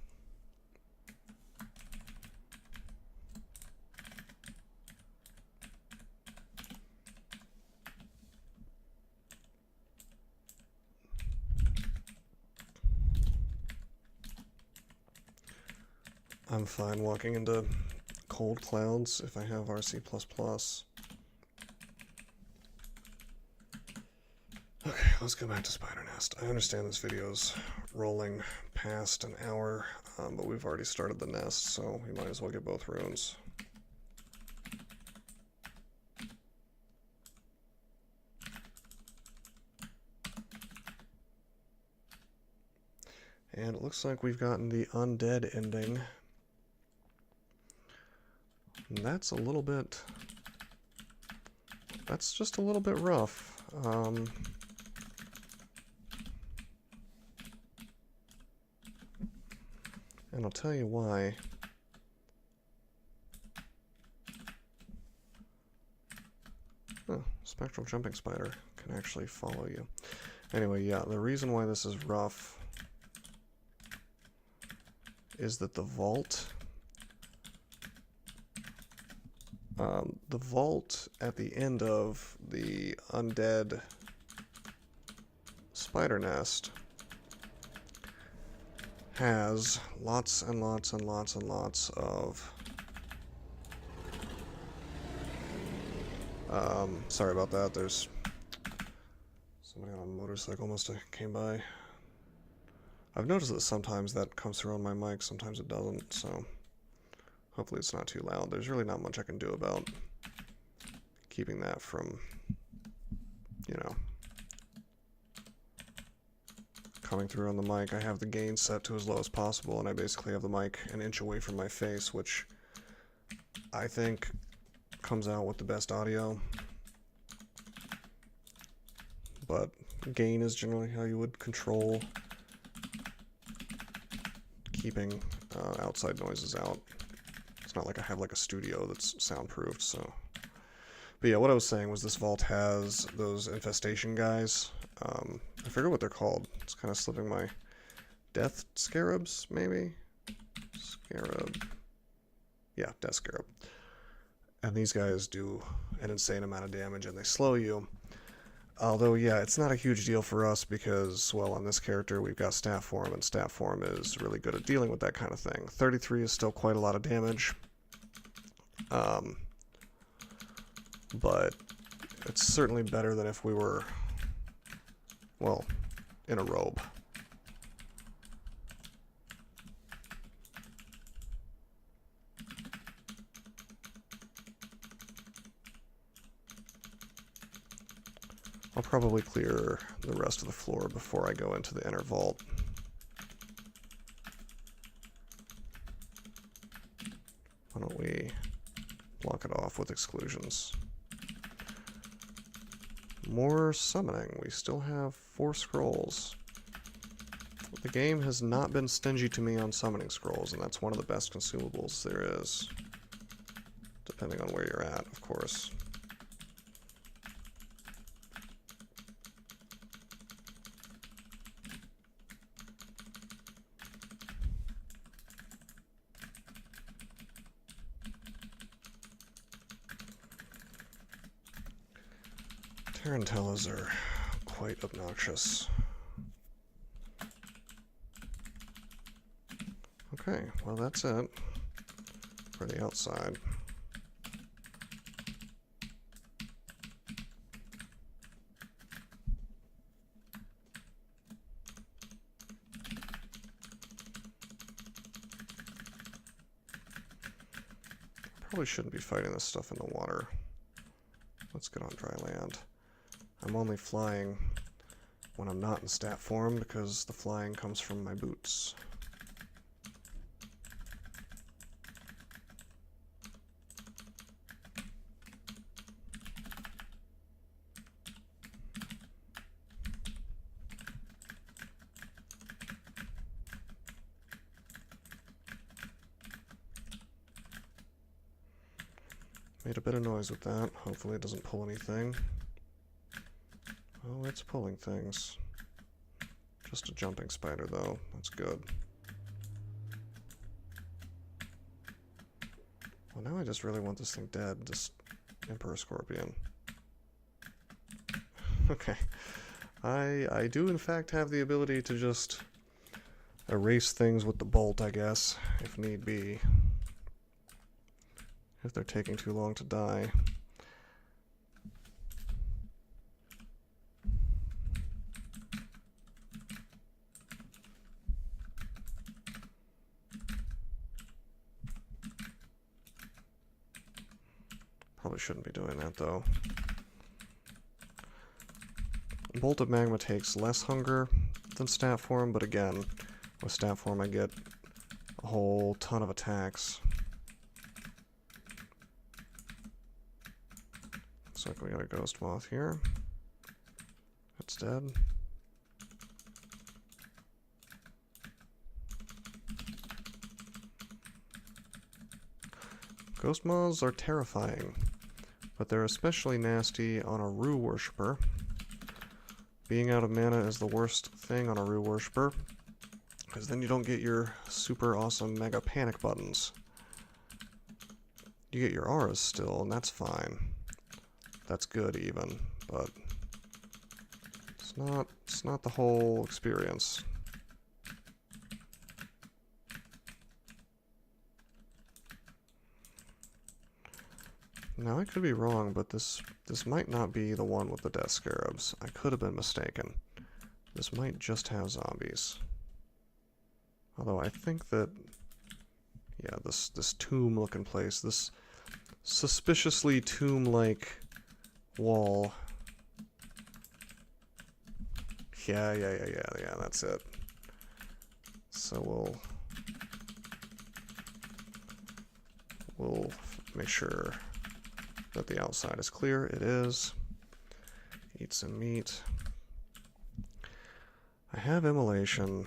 I'm fine walking into cold clouds if I have RC++. Okay, let's go back to Spider Nest. I understand this video's rolling past an hour, but we've already started the nest, so we might as well get both runes. And it looks like we've gotten the undead ending. And that's a little bit... that's just a little bit rough. And I'll tell you why. Oh, Spectral Jumping Spider can actually follow you. Anyway, yeah, the reason why this is rough is that the vault at the end of the undead spider nest has lots and lots and lots and lots of sorry about that, there's somebody on a motorcycle must have came by. I've noticed that sometimes that comes through on my mic, sometimes it doesn't, so hopefully it's not too loud. There's really not much I can do about keeping that from, you know, coming through on the mic. I have the gain set to as low as possible, and I basically have the mic an inch away from my face, which I think comes out with the best audio. But gain is generally how you would control keeping outside noises out. It's not like I have like a studio that's soundproofed, so. But yeah, what I was saying was this vault has those infestation guys. I forget what they're called. It's kind of slipping my... Death Scarabs, maybe? Scarab. Yeah, Death Scarab. And these guys do an insane amount of damage, and they slow you. Although, yeah, it's not a huge deal for us because, well, on this character we've got Staff Form, and Staff Form is really good at dealing with that kind of thing. 33 is still quite a lot of damage. But it's certainly better than if we were, well, in a robe. I'll probably clear the rest of the floor before I go into the inner vault. Why don't we block it off with exclusions? More summoning. We still have 4 scrolls. The game has not been stingy to me on summoning scrolls, and that's one of the best consumables there is. Depending on where you're at, of course. Tarantellas are quite obnoxious. Okay, well that's it for the outside. Probably shouldn't be fighting this stuff in the water. Let's get on dry land. I'm only flying when I'm not in stat form because the flying comes from my boots. Made a bit of noise with that. Hopefully it doesn't pull anything. Oh, it's pulling things. Just a jumping spider, though. That's good. Well, now I just really want this thing dead. This Emperor Scorpion. Okay. I do, in fact, have the ability to just erase things with the bolt, I guess, if need be. If they're taking too long to die. Probably shouldn't be doing that, though. Bolt of Magma takes less hunger than stat form, but again, with stat form I get a whole ton of attacks. Looks like we got a ghost moth here. It's dead. Ghost moths are terrifying, but they're especially nasty on a Rue Worshipper. Being out of mana is the worst thing on a Rue Worshipper, because then you don't get your super awesome Mega Panic buttons. You get your auras still, and that's fine. That's good even, but it's not the whole experience. Now I could be wrong, but this might not be the one with the Death Scarabs. I could have been mistaken. This might just have zombies. Although I think that, yeah, this tomb-looking place, this suspiciously tomb-like wall. Yeah, that's it. So we'll make sure that the outside is clear. It is. Eat some meat. I have immolation.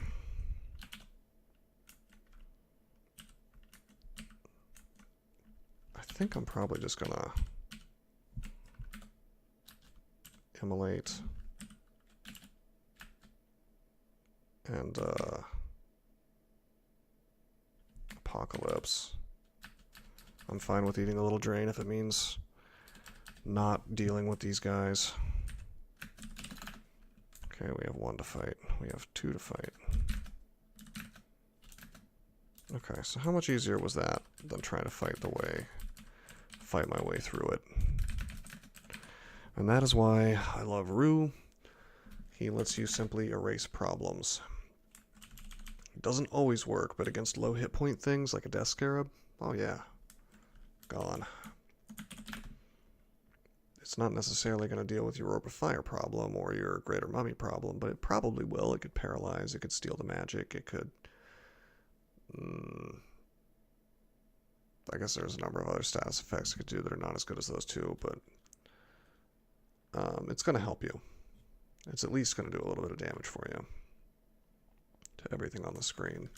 I think I'm probably just gonna immolate and apocalypse. I'm fine with eating a little drain if it means not dealing with these guys. Okay, we have 1 to fight. We have 2 to fight. Okay, so how much easier was that than trying to fight my way through it? And that is why I love Rue. He lets you simply erase problems. It doesn't always work, but against low hit point things like a Death Scarab, oh yeah, gone. It's not necessarily going to deal with your Orb of Fire problem or your Greater Mummy problem, but it probably will. It could paralyze, it could steal the magic, it could... I guess there's a number of other status effects it could do that are not as good as those two, but it's going to help you. It's at least going to do a little bit of damage for you to everything on the screen.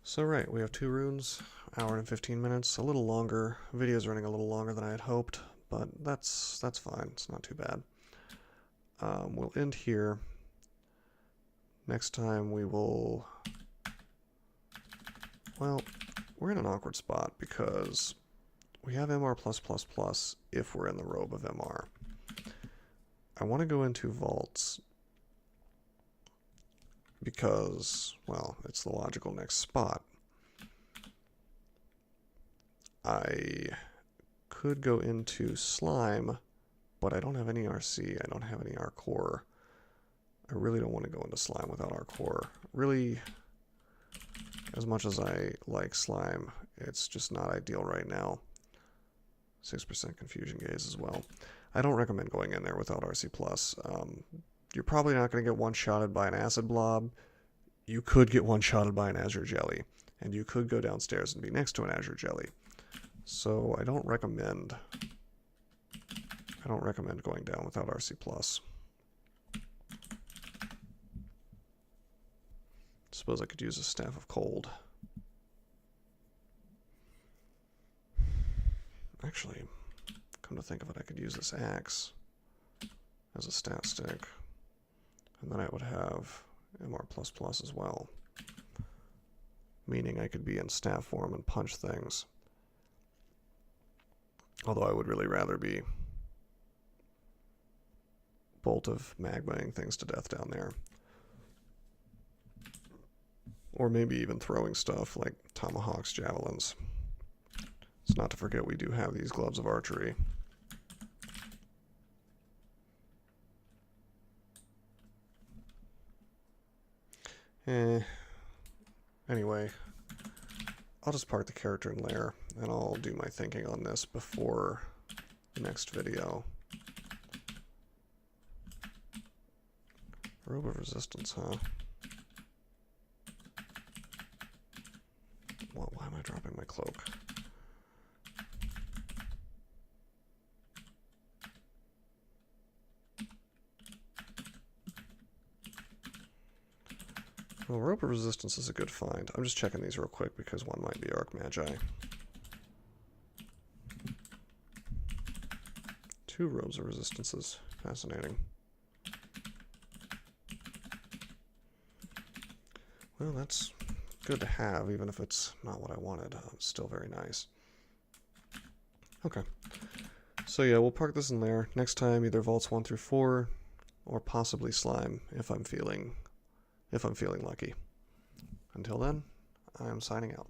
So right, we have 2 runes, hour and 15 minutes, a little longer. Video's running a little longer than I had hoped, but that's fine. It's not too bad. We'll end here. Next time we will... Well, we're in an awkward spot because we have MR+++ if we're in the robe of MR. I want to go into vaults because, well, it's the logical next spot. I could go into slime, but I don't have any RC, I don't have any R core. I really don't want to go into slime without R core. Really, as much as I like slime, it's just not ideal right now. 6% confusion gaze as well. I don't recommend going in there without RC+. You're probably not going to get one-shotted by an acid blob. You could get one-shotted by an azure jelly, and you could go downstairs and be next to an azure jelly. So I don't recommend going down without RC+. Suppose I could use a Staff of Cold. Actually, come to think of it, I could use this axe as a stat stick. And then I would have MR++ as well. Meaning I could be in staff form and punch things. Although I would really rather be bolt of magmaing things to death down there. Or maybe even throwing stuff like tomahawks, javelins. It's not to forget we do have these gloves of archery. Anyway, I'll just park the character in lair, and I'll do my thinking on this before the next video. Robe of Resistance, huh? Why am I dropping my cloak? Well, Robe of Resistance is a good find. I'm just checking these real quick because one might be Arc Magi. 2 Robes of Resistances. Fascinating. Well, that's good to have, even if it's not what I wanted. It's still very nice. Okay. So yeah, we'll park this in there. Next time, either Vaults 1 through 4, or possibly Slime, if I'm feeling lucky. Until then, I am signing out.